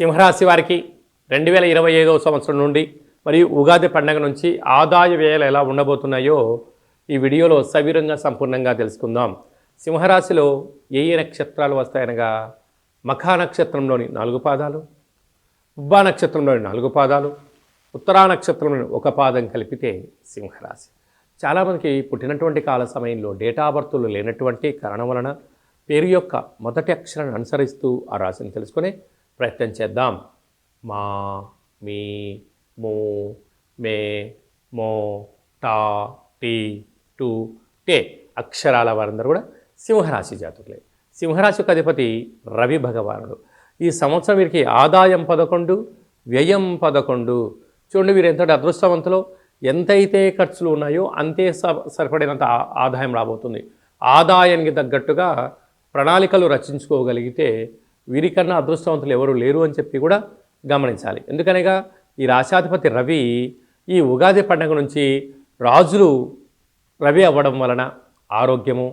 సింహరాశి వారికి 2025వ సంవత్సరం నుండి మరియు ఉగాది పండుగ నుంచి ఆదాయ వ్యయాలు ఎలా ఉండబోతున్నాయో ఈ వీడియోలో సవివరంగా సంపూర్ణంగా తెలుసుకుందాం. సింహరాశిలో ఏ ఏ నక్షత్రాలు వస్తాయనగా మఖా నక్షత్రంలోని 4 పాదాలు, ఉబ్బా నక్షత్రంలోని 4 పాదాలు, ఉత్తరా నక్షత్రంలోని 1 పాదం కలిపితే సింహరాశి. చాలామందికి పుట్టినటువంటి కాల సమయంలో డేటా బర్తులు లేనటువంటి కారణం వలన పేరు యొక్క మొదటి అక్షరాన్ని అనుసరిస్తూ ఆ రాశిని తెలుసుకునే ప్రయత్నం చేద్దాం. మా, మీ, మూ, మే, మో, టా, టీ, టు, టే అక్షరాల వారందరూ కూడా సింహరాశి జాతకులే. సింహరాశికి అధిపతి రవి భగవానుడు. ఈ సంవత్సరం వీరికి ఆదాయం 11, వ్యయం 11. చూడండి, వీరు ఎంతటి అదృష్టవంతులో, ఎంతైతే ఖర్చులు ఉన్నాయో అంతే సరిపడినంత ఆదాయం రాబోతుంది. ఆదాయానికి తగ్గట్టుగా ప్రణాళికలు రచించుకోగలిగితే వీరికన్నా అదృష్టవంతులు ఎవరు లేరు అని చెప్పి కూడా గమనించాలి. ఎందుకనగా ఈ రాశాధిపతి రవి ఈ ఉగాది పండుగ నుంచి రాజులు రవి అవ్వడం వలన ఆరోగ్యము,